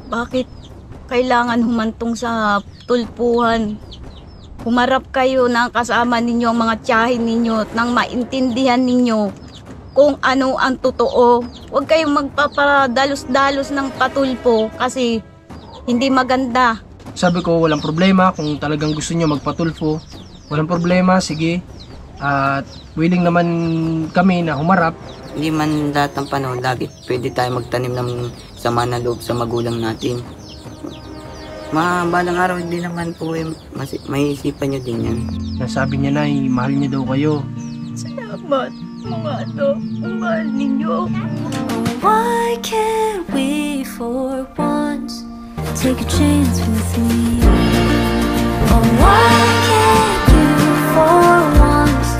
Bakit kailangan humantong sa tulpuhan? Humarap kayo ng kasama ninyo ang mga tiyahin ninyo nang maintindihan ninyo kung ano ang totoo. Huwag kayong magpapadalos-dalos ng patulpo kasi hindi maganda. Sabi ko, walang problema kung talagang gusto nyo magpatulfo. Walang problema, sige. At willing naman kami na humarap. Hindi man lahat ng panahon lagi pwede tayo magtanim ng sama na loob sa magulang natin. Balang araw din naman po maisipan nyo din yan. Nasabi niya na, mahal niya daw kayo. Salamat mga anak, mahal ninyo. Why can't we for once take a chance with me? Oh, why can't you for once?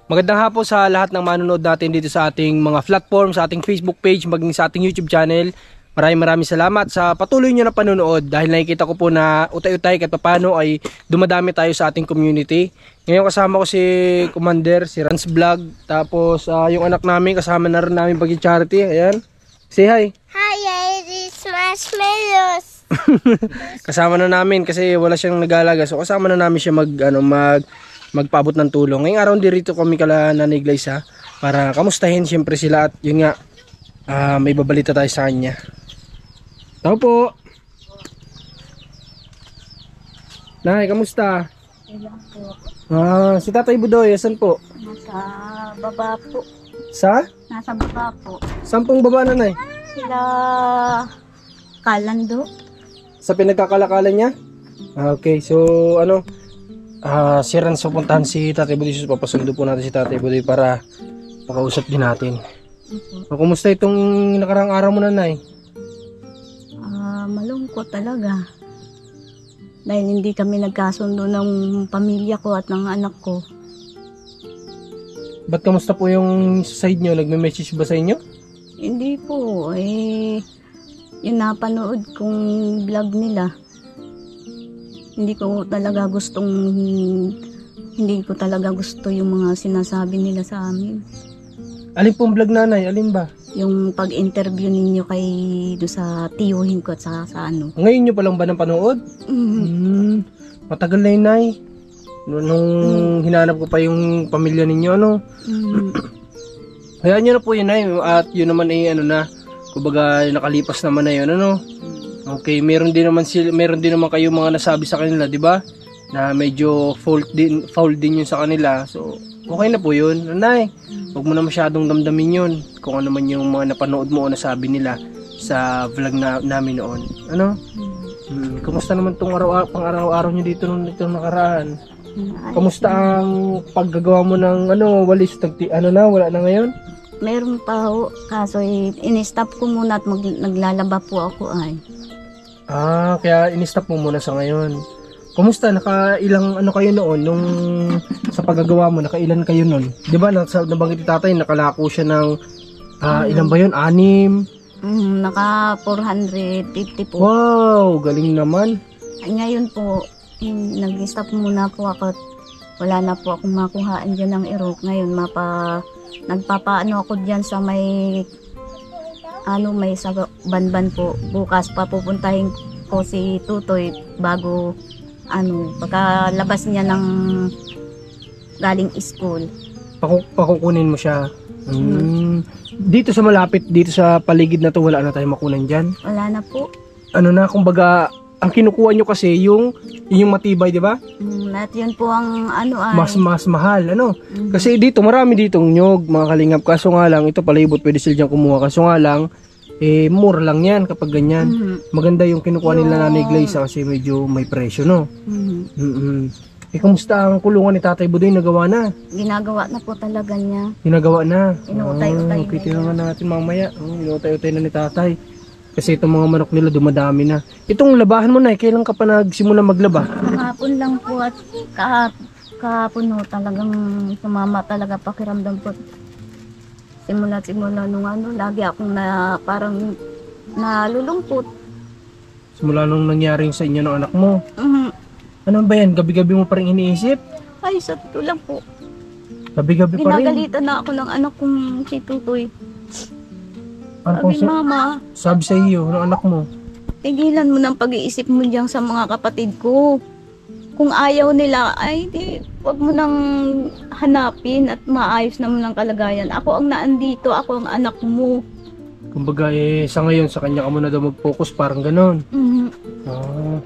Magandang hapon sa lahat ng manonood natin dito sa ating mga platform, sa ating Facebook page, maging sa ating YouTube channel. Maraming salamat sa patuloy nyo na panonood dahil nakikita ko po na utay-utay kahit paano ay dumadami tayo sa ating community. Ngayon kasama ko si Commander, si Rans Vlog, tapos yung anak namin kasama na rin namin pag-charity. Ayan, say hi! Hi, it is Marshmallows. Kasama na namin kasi wala siyang nag-aalaga, so kasama na namin siya magpaabot ng tulong. Ngayong araw dito kami kala Nanay Glyza para kamustahin siyempre sila at yun nga, may babalita tayo sa kanya. Tao po. Nay, kamusta? Ilang po. Si Tatay Budoy, saan po? Nasa baba po. Sa? Nasa baba po. Saan pong baba na, Nay? Sila Kalando. Sa pinagkakalakalan niya? Okay, so si Rans pupuntahan si Tatay Budoy. Papasundo po natin si Tatay Budoy para makausap din natin. Kumusta itong nakarang araw mo na, Nay? Malungkot talaga. Dahil hindi kami nagkasundo ng pamilya ko at ng anak ko. Ba't kamusta po yung side nyo? Nagme-message ba sa inyo? Hindi po. Yung napanood kong vlog nila. Hindi ko talaga gusto yung mga sinasabi nila sa amin. Alin pong vlog, Nanay? Alin ba? Yung pag-interview ninyo kay do sa tiyuhin ko at sa ano. Ngayon nyo pa lang ba nang panood? Matagal na yun, Nay. Nung hinanap ko pa yung pamilya ninyo, Hayaan nyo na po yun, Nay. At yun naman kumbaga nakalipas naman na yun, Okay, meron din naman kayo mga nasabi sa kanila, di ba? Na medyo foul din yun sa kanila. So, okay na po yun. Nay, huwag mo na masyadong damdamin yun. Kung ano man yung mga napanood mo o nasabi nila sa vlog namin noon. Kumusta naman itong pang-araw-araw nyo dito nung nakaraan? Kumusta ang paggagawa mo ng walis? Wala na ngayon? Meron pa ho. Kaso in-stop ko muna at naglalaba po ako ay. Kaya in-stop mo muna sa ngayon. Kumusta? Nakailang kayo noon nung sa paggagawa mo? Nakailan kayo noon? Di ba nabanggit ni Tatay, nakalako siya ng ilan ba yun? 6? Naka 450 po. Wow! Galing naman. Ngayon po, nag-stop muna po ako. Wala na po akong makuhaan dyan ng irok. Ngayon, nagpapaano ako dyan sa may sa banban po. Bukas pa pupuntahin ko si Tutoy bago pagkalabas niya ng galing school. Pakukunin mo siya. Dito sa malapit, dito sa paligid na to, wala na tayong makunan dyan? Wala na po. Kumbaga, ang kinukuha nyo kasi yung matibay, di ba? Lahat yun po ang ay. Mas mahal, Kasi dito, marami ditong nyog, mga kalingap. Kaso nga lang, ito palibot, pwede sila dyan kumuha. Kaso nga lang, mura lang yan kapag ganyan. Maganda yung kinukuha nila Nanay Glyza kasi medyo may presyo, Kamusta ang kulungan ni Tatay Budoy? Nagawa na? Ginagawa na po talaga niya. Ginagawa na? Inuutay-utay okay, tinangan natin mamaya. Inuutay-utay na ni Tatay. Kasi itong mga manok nila dumadami na. Itong labahan mo, Nay, kailan ka pa nagsimula maglaba? Kahapon lang po at kahapon talagang sumama talaga pakiramdam po. Simula nung lagi akong parang nalulungkot. Simula nung nangyaring sa inyo ng anak mo? Ano ba yan? Gabi-gabi mo pa rin iniisip? Ay, sa totoo lang po. Gabi-gabi pa rin? Ginagalitan na ako ng anak kong si Tutoy. Ano po Sabi, Mama, sabi sa iyo ng anak mo? tigilan mo ng pag-iisip mo diyan sa mga kapatid ko. Kung ayaw nila, ay di, wag mo nang hanapin at maayos naman ang kalagayan. Ako ang naandito, ako ang anak mo. Kumbaga sa ngayon sa kanya ka muna daw mag-focus, parang ganon. Ah.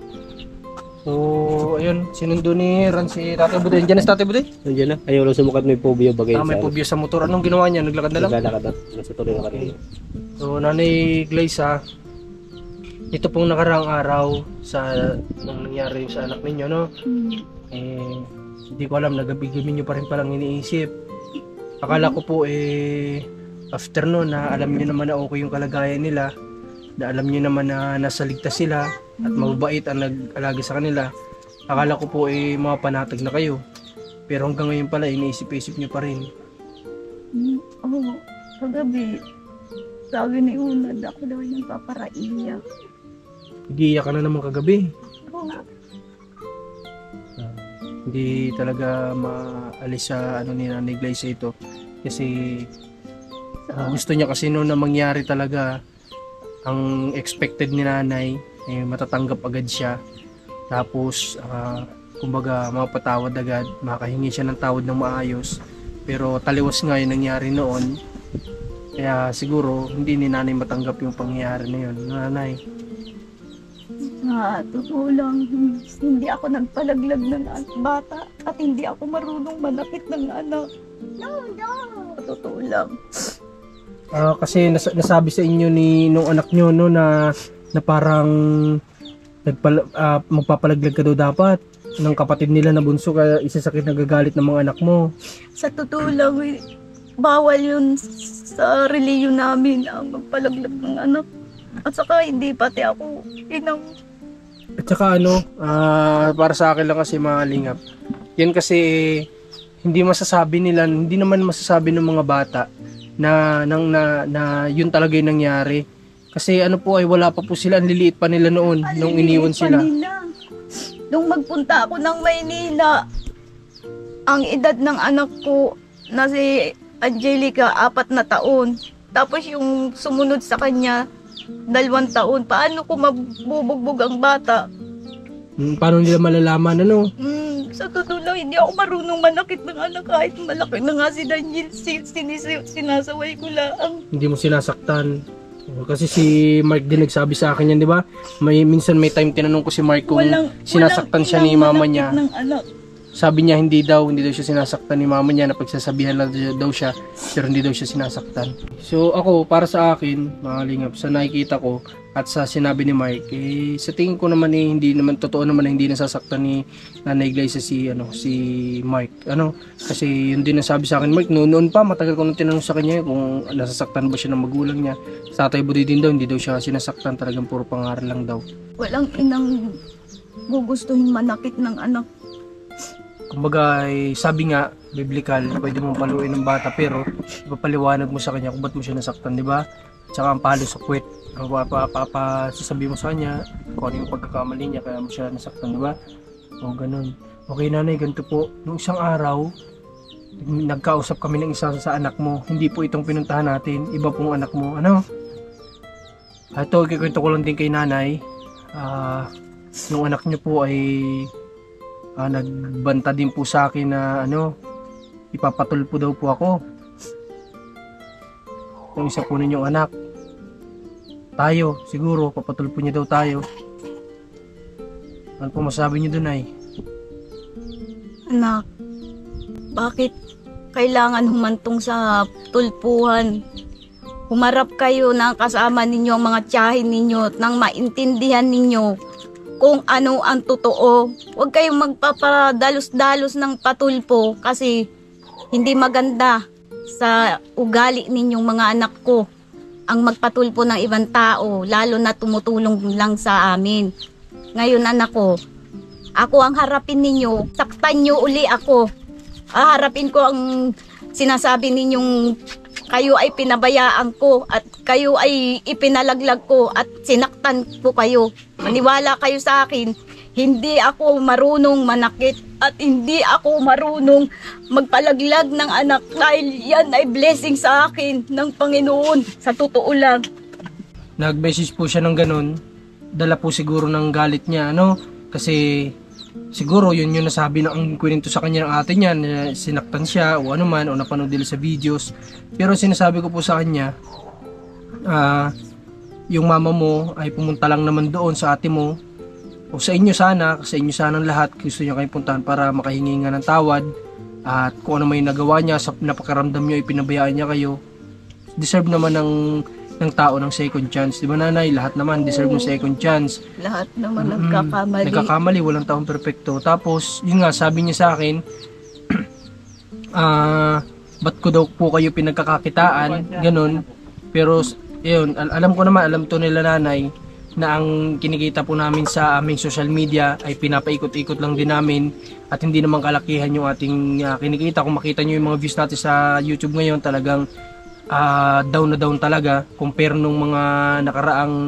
So, ayun, sinundo ni Ran si Tatay Buday. Diyan na si Tatay Buday? Nandiyan na. Ayaw lang sumukat may phobia bagay May phobia sa motor. Anong ginawa niya? Naglakad na lang? Naglalakad na. Nasa tuloy na kanina. So, Nanay Glyza, ito pong nakaraang araw sa nung nangyari sa anak ninyo, no? Hindi ko alam, nagabi-gabi nyo pa rin palang iniisip. Akala ko po after no, na alam nyo naman na okay yung kalagayan nila, na alam nyo naman na nasa ligtas sila at mababait ang nag-alaga sa kanila. Akala ko po mga panatag na kayo. Pero hanggang ngayon pala, iniisip-isip nyo pa rin. Oo, kagabi, sabi ni Unad, ako daw yung paparaiya. Iiyak ka na naman kagabi. Oo. Hindi talaga maalis sa ni Nanay Glyza ito. Kasi gusto niya kasi noon na mangyari talaga ang expected ni nanay, matatanggap agad siya. Tapos, kumbaga, mapatawad agad, makahingi siya ng tawad ng maayos. Pero taliwas nga yung nangyari noon. Kaya siguro, hindi ni nanay matanggap yung pangyayari na yun. Nanay. Totoo lang, hindi ako nagpalaglag ng bata at hindi ako marunong manakit ng anak. No. Totoo lang. Kasi nasabi sa inyo ni nung anak nyo no, na parang magpapalaglag ka daw dapat ng kapatid nila na bunso, kaya isasakit nagagalit ng mga anak mo. Sa totoo lang, bawal yun sa reliyon namin ang magpalaglag ng anak. At saka hindi pati ako inang. At saka para sa akin lang kasi mga lingap, yan kasi hindi naman masasabi ng mga bata na yun talaga yung nangyari. Kasi wala pa po sila, ang liliit pa nila noon nung iniwan sila. Nung magpunta ako ng Maynila, ang edad ng anak ko na si Angelica, 4 na taon. Tapos yung sumunod sa kanya, 2 taon. Paano ko mabubugbog ang bata? Paano nila malalaman, Sa totoo lang, hindi ako marunong manakit ng anak kahit malaki na nga si Daniel. Sinasaway ko lang. Hindi mo sinasaktan. Kasi si Mark din nagsabi sa akin yan, di ba? Minsan may time tinanong ko si Mark kung sinasaktan siya ni mama niya. Ng anak. Sabi niya hindi daw siya sinasaktan ni mama niya, na pagsasabihan lang daw siya, pero hindi daw siya sinasaktan. So ako, para sa akin, mga lingap, sa nakikita ko at sa sinabi ni Mark, sa tingin ko naman hindi naman totoo naman na hindi nasasaktan ni Nanay Glyza si Mark. Kasi yun din ang sabi sa akin, Mark, noon pa matagal ko nang tinanong sa kanya kung nasasaktan ba siya ng magulang niya. Sa Tatay Buday din daw, hindi daw siya sinasaktan, talagang puro pangaral lang daw. Walang inang gugustuhin manakit ng anak. Kumbaga, sabi nga, biblical, pwede mong paluin ng bata, pero ipapaliwanag mo sa kanya kung ba't mo siya nasaktan, di ba? Tsaka ang palo sa puwet, ang sasabi mo sa kanya kung ano yung pagkakamali niya, kaya mo siya nasaktan, di ba? O ganun. Okay, nanay, ganito po. Noong isang araw, nagkausap kami ng isa sa anak mo. Hindi po itong pinuntahan natin, iba pong anak mo. Ito, kikwento ko lang din kay nanay. Yung anak niyo po ay nagbanta din po sa akin na ipapatulpo daw po ako. Yung isa po ninyong anak. Tayo, siguro, papatulpo niya daw tayo. Ano po masabi niyo dun, ay? Anak, bakit kailangan humantong sa tulpuhan? Humarap kayo ng kasama ninyo, ang mga tiyahin ninyo, nang maintindihan ninyo kung ano ang totoo. Huwag kayong magpapadalos-dalos ng patulpo kasi hindi maganda sa ugali ninyong mga anak ko ang magpatulpo ng ibang tao, lalo na tumutulong lang sa amin. Ngayon, anak ko, ako ang harapin ninyo, saktan nyo uli ako. Harapin ko ang sinasabi ninyong kayo ay pinabayaan ko at kayo ay ipinalaglag ko at sinaktan ko kayo. Maniwala kayo sa akin, Hindi ako marunong manakit at hindi ako marunong magpalaglag ng anak dahil yan ay blessing sa akin ng Panginoon. Sa totoo lang. Nag-message po siya ng ganun, dala po siguro ng galit niya, ano? Kasi siguro yun yung nasabi na ang kwento sa kanya ng ate niya, na sinaktan siya o ano man, o napanood nila sa videos. Pero sinasabi ko po sa kanya, yung mama mo ay pumunta lang naman doon sa ate mo, o sa inyo sanang lahat, gusto niya kayong puntahan para makahingi nga ng tawad, at kung ano may nagawa niya, sa napakaramdam niyo, ipinabayaan niya kayo. Deserve naman ng tao ng second chance, di ba nanay? Lahat naman deserve ng second chance. Lahat naman nagkakamali. Nagkakamali, walang taong perpekto. Tapos, yun nga, sabi niya sa akin, ba't ko daw po kayo pinagkakakitaan, ganun. Pero, yun, alam to nila nanay, na ang kinikita po namin sa aming social media ay pinapaikot-ikot lang din namin at hindi naman kalakihan yung ating kinikita. Kung makita nyo yung mga views natin sa YouTube ngayon, talagang down na down talaga compare nung mga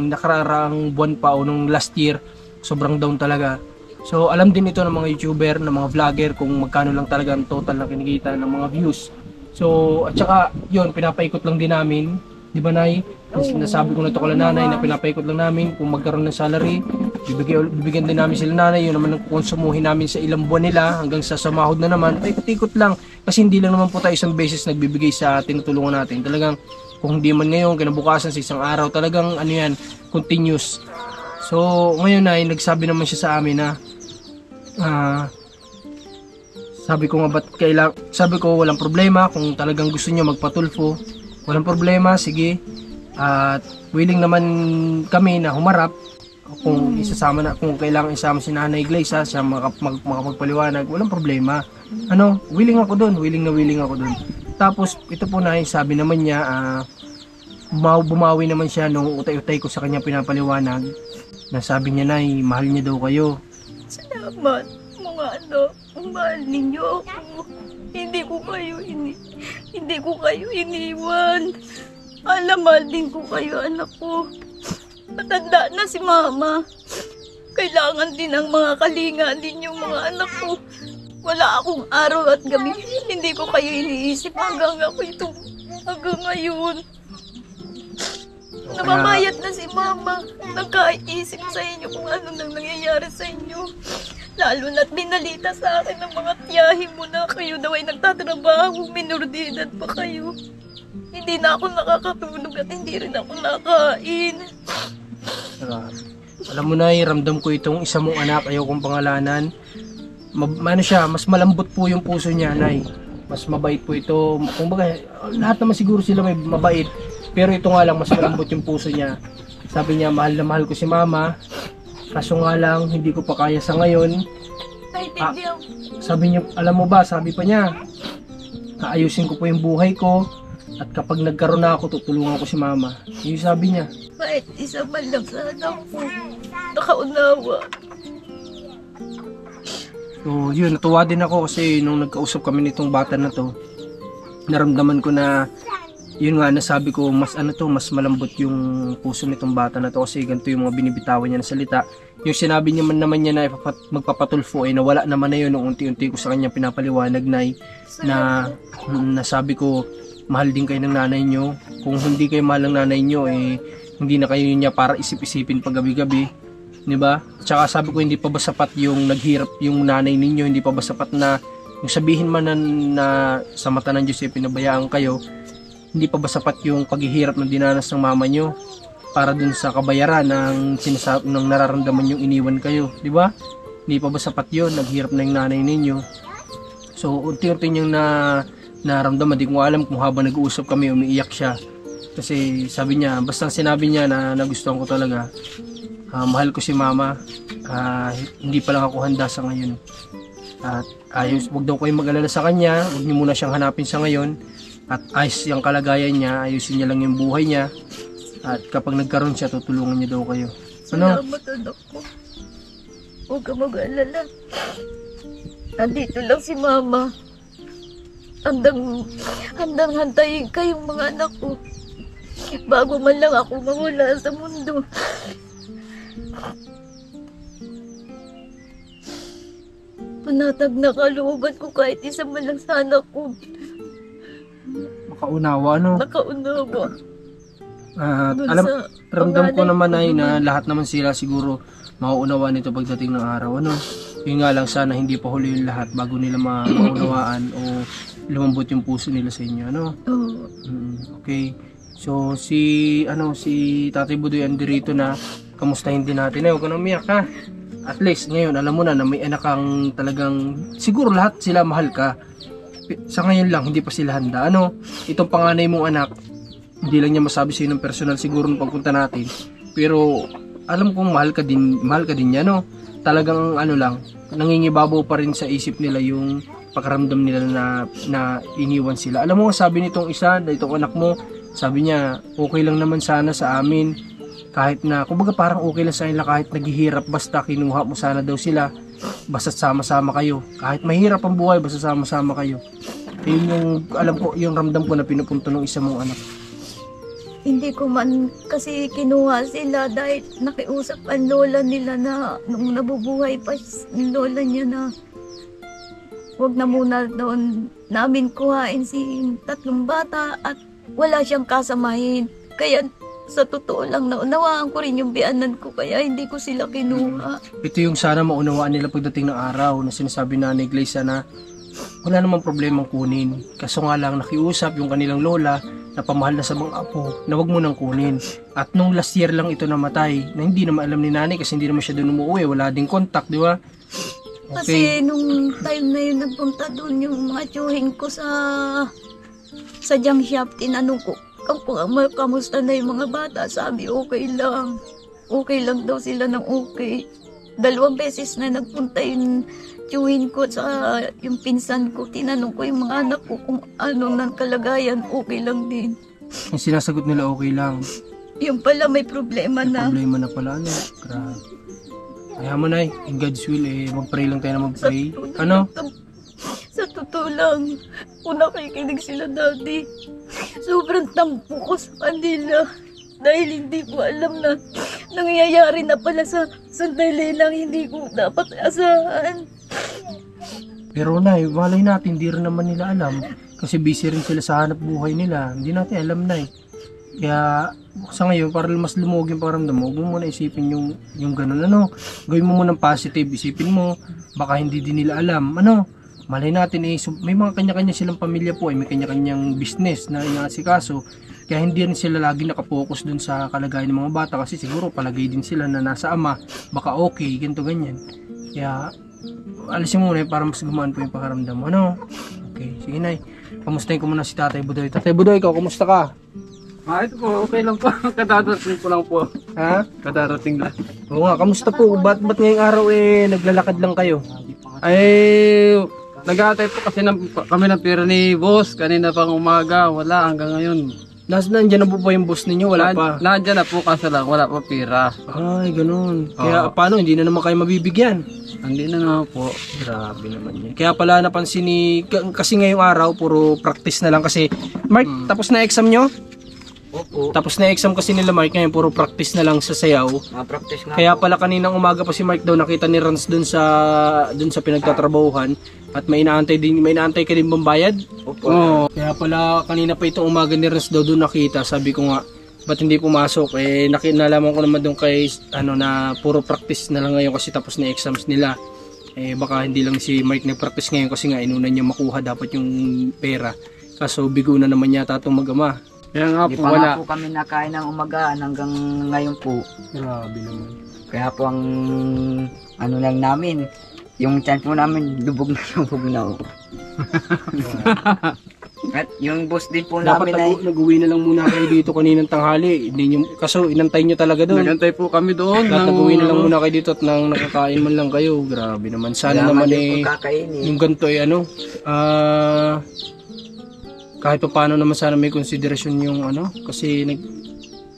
nakaraang buwan pa o nung last year. Sobrang down talaga. So alam din ito ng mga YouTuber, ng mga vlogger kung magkano lang talaga ang total na kinikita ng mga views. So at saka yun, pinapaikot lang din namin, di ba nay? Nasabi ko na to kala nanay na pinapaikot lang namin kung magkaroon ng salary, bibigyan din namin sila nanay, yun naman ang konsumuhin namin sa ilang buwan nila hanggang sa sumahod na naman, paikot-ikot lang. Kasi hindi lang naman po tayo isang beses nagbibigay sa tinutulungan natin. Talagang kung hindi man ngayon, kinabukasan sa isang araw, talagang ano yan, continuous. So ngayon ay nagsabi naman siya sa amin na sabi ko walang problema kung talagang gusto niyo magpatulfo, walang problema, sige. At willing naman kami na humarap kung isasama na, kung kailangan isama si Nanay Gleisa siya makapagpaliwanag, walang problema. Willing ako doon, willing ako doon. Tapos ito po na sabi naman niya, bumawi naman siya nung utay-utay ko sa kanya pinapaliwanag, na sabi niya na mahal niya daw kayo. Salamat mga anak, mahal ninyo ako. Hindi ko kayo iniwan. Mahal din ko kayo, anak ko. Matanda na si mama. Kailangan din ng mga kalinga din yung mga anak ko. Wala akong araw at gabi. Hindi ko kayo iniisip hanggang ngayon. Namamayat na si mama. Nagkaisip sa inyo kung ano nang nangyayari sa inyo. Lalo na't binalita sa akin ng mga tiyahin mo na kayo daw ay nagtatrabaho. Minordidad pa kayo. Hindi na ako nakakatulog at hindi rin ako nakain. Alam mo na, ramdam ko itong isa mong anak, ayaw kong pangalanan. Mas malambot po yung puso niya, nay. Mas mabait po ito. Kumbaga, lahat naman siguro sila may mabait. Pero ito nga lang, mas malambot yung puso niya. Sabi niya, mahal na mahal ko si mama. Kaso nga lang, hindi ko pa kaya sa ngayon. Sabi niya, alam mo ba, sabi pa niya, aayusin ko po yung buhay ko. At kapag nagkaroon na ako, tutulungan ko si mama. Yung sabi niya. Kahit isa man lang sa anak ko, nakaunawa. So yun, natuwa din ako kasi nung nagkausap kami nitong bata na to, naramdaman ko na, yun nga, nasabi ko, mas malambot yung puso nitong bata na to kasi ganito yung mga binibitawan niya na salita. Yung sinabi niya naman niya na magpapatulfo ay nawala naman na yun nung unti-unti ko sa kanya pinapaliwanag na nasabi ko, mahal din kayo ng nanay nyo. Kung hindi kayo mahal ng nanay nyo, hindi na kayo niya para isip-isipin pag gabi-gabi. Diba? Tsaka sabi ko, hindi pa ba sapat yung naghirap yung nanay ninyo, hindi pa ba sapat na yung sabihin man na sa mata ng Diyos ay pinabayaan kayo, hindi pa ba sapat yung paghihirap ng dinanas ng mama nyo para dun sa kabayaran ng nararamdaman yung iniwan kayo. Diba? Hindi pa ba sapat yun, naghirap na yung nanay ninyo. So, unti-unti niyang naramdaman, di ko alam kung habang nag-uusap kami umiiyak siya kasi sabi niya, basta sinabi niya na nagustuhan ko talaga, mahal ko si mama, hindi pa lang ako handa sa ngayon at wag daw kayong mag-alala sa kanya, wag niyo muna siyang hanapin sa ngayon at ayos yung kalagayan niya, ayusin niya lang yung buhay niya at kapag nagkaroon siya, tutulungan niya daw kayo. Salamat anak ko, huwag ka mag-alala, nandito lang si mama. Handang hantayin kayong mga anak ko bago man lang ako mawala sa mundo. panatag na kalooban ko kahit isa man lang sana ko Makaunawa, ano? nakaunawa. At Dun alam, sa ramdam ko panganay naman ko ay na naman. lahat naman sila siguro mauunawa nito pagdating ng araw, ano? Yun nga lang, sana hindi pa huli yung lahat bago nila maunawaan o lumambot yung puso nila sa inyo, ano? Oo. Okay. So si Tatay Budoy andirito na, kamustahin din natin. Ay, huwag ka nang umiyak, ha. At least ngayon alam mo na na may anak kang talagang siguro lahat sila mahal ka. Sa ngayon lang hindi pa sila handa. Ano? Itong panganay mong anak, hindi lang niya masabi sa ng personal siguro nung pagpunta natin. Pero alam kong mahal ka din niya, no? Talagang ano lang, nangingibabaw pa rin sa isip nila yung pakaramdam nila na iniwan sila. Alam mo, sabi nitong isa, itong anak mo, sabi niya, okay lang naman sana sa amin. Kahit na, kumbaga parang okay lang sa nila kahit naghihirap, basta kinuha mo sana daw sila, basta sama-sama kayo. Kahit mahirap ang buhay, basta sama-sama kayo. Yun yung, alam ko, yung ramdam ko na pinupunto ng isa mong anak. Hindi ko man kasi kinuha sila dahil nakiusap ang lola nila na nung nabubuhay pa yung lola niya na wag na muna doon namin kuhain si tatlong bata at wala siyang kasamahin. Kaya sa totoo lang naunawaan ko rin yung biyanan ko kaya hindi ko sila kinuha. Ito yung sana maunawaan nila pagdating ng araw na sinasabi na ni Glaysa na wala namang problemang kunin. Kaso nga lang nakiusap yung kanilang lola na pamahal na sa mga apo na wag mo nang kunin. At nung last year lang ito namatay na hindi naman alam ni nanay kasi hindi naman siya doon umuwi. Wala ding contact, di ba? Kasi nung time na yun nagpunta doon yung mga tiyuhin ko sa junk shop, tinanong ko kamusta na yung mga bata. Sabi okay lang. Okay lang daw sila ng okay. 2 beses na nagpunta yung tiyuhin ko sa yung pinsan ko. Tinanong ko yung mga anak ko kung ano ng kalagayan. Okay lang din. Yung sinasagot nila okay lang. Yung pala may problema May na. problema na pala. Ano? Grabe. Kaya mo na in God's will mag-pray lang tayo na mag-pray. Ano? Sa totoo lang, kung nakikinig sila dati, sobrang tampo ko sa kanila. Dahil hindi ko alam na nangyayari na pala sa sandali lang hindi ko dapat asahan. Pero Nay, malay natin, hindi rin naman nila alam. Kasi busy rin sila sa hanap buhay nila. Hindi natin alam, Nay. Kaya sa ngayon, para mas lumog yung pakiramdam mo, huwag mo muna isipin yung ganun. Ano? Gawin mo muna positive. Isipin mo, baka hindi din nila alam. Ano? Malay natin may mga kanya-kanya silang pamilya po. May kanya-kanyang business na inaasikaso. Kaya hindi rin sila lagi nakapokus dun sa kalagayan ng mga bata. Kasi siguro palagay din sila na nasa ama. Baka okay, ganito ganyan. Kaya alisin mo muna para mas gumaan po yung pakiramdam mo. Ano? Okay, sige Nay. Kamustahin ko muna si Tatay Budoy. Tatay Budoy, ikaw, kumusta ka? Ito po, okay lang po. Kadarating ko lang po. Ha? Kadarating lang. Oo nga, kamusta po? Ba't ngayong araw naglalakad lang kayo? Ay, nag-aatay po kasi kami ng pera ni boss. Kanina pang umaga, wala hanggang ngayon. Nandiyan na po ba yung boss ninyo? Wala pa? Nandiyan na po kasi lang, wala pa pera. Ay, ganun. Kaya paano? Hindi na naman kayo mabibigyan. Hindi na nga po. Grabe naman yan. Kaya pala napansin kasi ngayong araw, puro practice na lang kasi. Mark, tapos na exam nyo? Opo. Tapos na exam kasi nila Mark ngayon, puro practice na lang sa sayaw. Practice nga Kaya po. pala kaninang umaga pa si Mark daw nakita ni Rans dun sa pinagtatrabahuhan at may inaantay ka din bang Opo. Oo. Kaya pala kanina pa itong umaga ni Rans daw doon nakita. Sabi ko nga, ba't hindi pumasok? Nalaman ko naman doon kay na puro practice na lang ngayon kasi tapos na exams nila. Baka hindi lang si Mark nag-practice ngayon kasi nga inuna niya makuha dapat yung pera. Kaso bigo na naman yata itong mag-ama. Kaya nga Hindi po, pa wala. nga po kami nakain ng umagaan hanggang ngayon po. Grabe naman. Kaya po ang ano lang namin, yung chance po namin lubog na po. At yung boss din po Dapat namin ay nag-uwi na lang muna kayo dito kaninang tanghali. Kaso inantay nyo talaga doon. Nagantay po kami doon. Dapat nag-uwi na lang muna kayo dito at nang nakakain man lang kayo. Grabe naman. Sana naman din po kakainin. yung ganito kahit pa paano naman sana may konsiderasyon yung kasi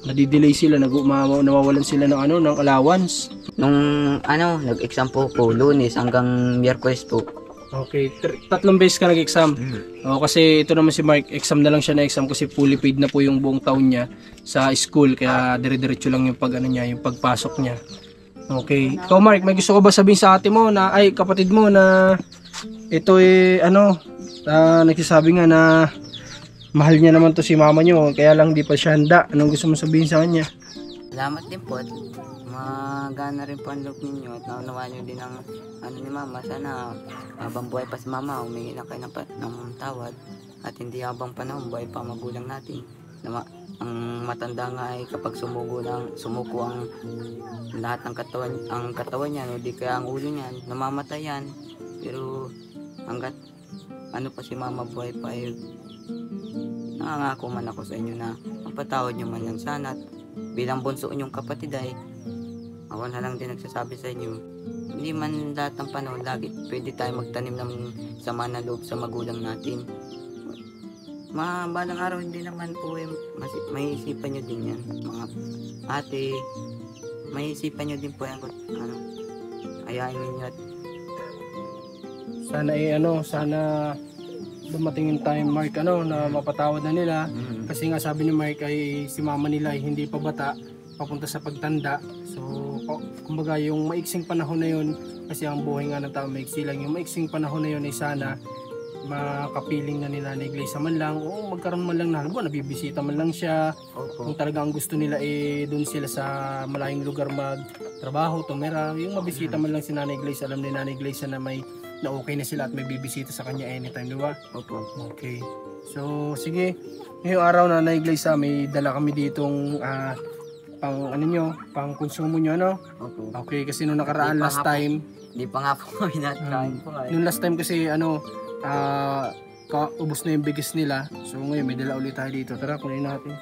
nadidelay sila, nawawalan sila ng ng allowance. Nung nag-exam po po, Lunes hanggang Miyerkules po. Okay, 3 beses ka nag-exam. Kasi ito naman si Mark, exam na lang siya na exam kasi fully paid na po yung buong taon niya sa school kaya dire-diretso lang yung yung pagpasok niya. Okay. Ikaw Mark, may gusto ko ba sabihin sa ate mo na, ay kapatid mo na ito nagsasabi nga na mahal niya naman to si mama niyo, kaya lang di pa siya handa. Anong gusto mo sabihin sa kanya? Salamat din po at magana rin po ang loob ninyo at naunawaan nyo din ang ni mama. Sana habang buhay pa si mama, humingi lang kayo ng tawad at hindi habang panahon buhay pa magulang natin. Ang matanda nga ay kapag sumuko ang lahat ng katawan niya, o di kaya ang ulo niya, namamatay yan. Pero hanggat pa si mama buhay pa ay nangangako man ako sa inyo na mapatawad nyo man yan. Sana bilang bunso nyong kapatid ay ako na lang din nagsasabi sa inyo, hindi man lahat ng panahon lagi pwede tayo magtanim ng sama na loob sa magulang natin. Balang araw hindi naman po may isipan nyo din yan mga ate, may isipan nyo din po yan ayahin ninyo at Sana sana dumating yung time Mark na mapatawad na nila. Kasi nga sabi ni Mark ay si mama nila ay hindi pa bata, papunta sa pagtanda. So kumbaga yung maiksing panahon na yun, kasi ang buhay nga ng tao maiksi lang, yung maiksing panahon na yun ay sana makapiling na nila ni Iglesia man lang, o magkaroon man lang na nabibisita man lang siya. Kung talaga ang gusto nila doon sila sa malayong lugar magtrabaho, tumira, yung mabisita man lang si Nanay Iglesia. Alam ni Nanay Iglesia na okay na sila at may bibisita sa kanya anytime, di ba? opo. Okay. So, sige. Ngayong araw na Nanay Iglesia, may dala kami ditong pang konsumo nyo, Opo. Okay, kasi nung nakaraan last time, Di pa nga po kami natakain po nga. nung last time kasi ubos na yung bigas nila. So ngayon may dala ulit tayo dito. Tara, kunin natin.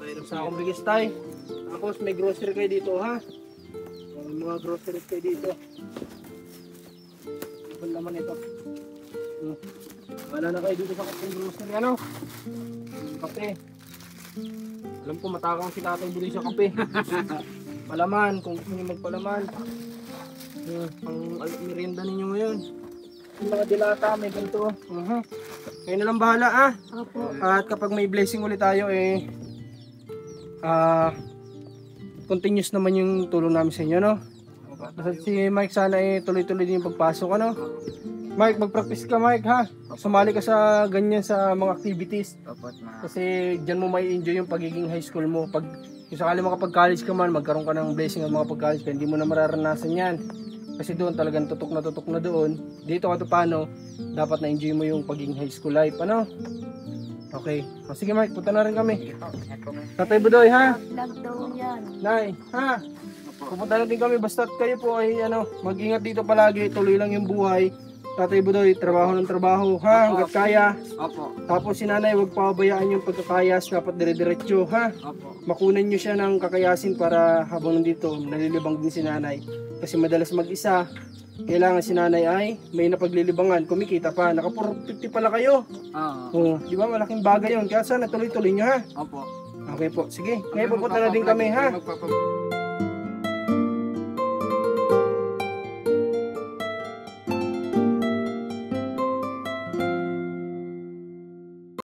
Mayroon sa akong bigas tayo. Tapos may grocery kayo dito, ha? May mga grocery kayo dito. Ibang naman ito. Wala na kayo dito sa kapong grocery, kape. Alam ko matakang si tatay bili sa kape. Palaman, kung gusto niyo magpalaman. Pang merienda ninyo ngayon. Yung mga dilata, may ganito. Kayo na lang bahala, ha? Opo. At kapag may blessing ulit tayo, continuous naman yung tulong namin sa inyo, Basta si Mike sana tuloy-tuloy din yung pagpasok, Mike, mag-practice ka, Mike, ha? Sumali ka sa ganyan sa mga activities. Kasi dyan mo may enjoy yung pagiging high school mo. Pag kung sakali makapag-college ka man, magkaroon ka ng blessing ng makapag-college ka, hindi mo na mararanasan yan. Kasi doon talagang tutok na doon. Dito ka paano, dapat na-enjoy mo yung pagiging high school life, Okay. Sige Mike, punta na rin kami. Tatay Budoy, ha? Vlog daw yan. Nay, ha? Pupunta na din kami, basta kayo po ay mag-ingat dito palagi, tuloy lang yung buhay. Tatay Budoy, trabaho ng trabaho, ha? Hanggat kaya. Opo. Tapos si nanay, huwag pabayaan yung pagkakayas, dapat dire-diretso, ha? Opo. Makunan nyo siya ng kakayasin para habang nandito, nalilibang din si nanay. Kasi madalas mag-isa, kailangan si nanay ay may napaglilibangan, kumikita pa, naka 450 pala kayo. Di ba, malaking bagay yun, kaya sana tuloy-tuloy nyo, ha? Opo. Okay po, sige, ngayon pupunta na din kami, ha?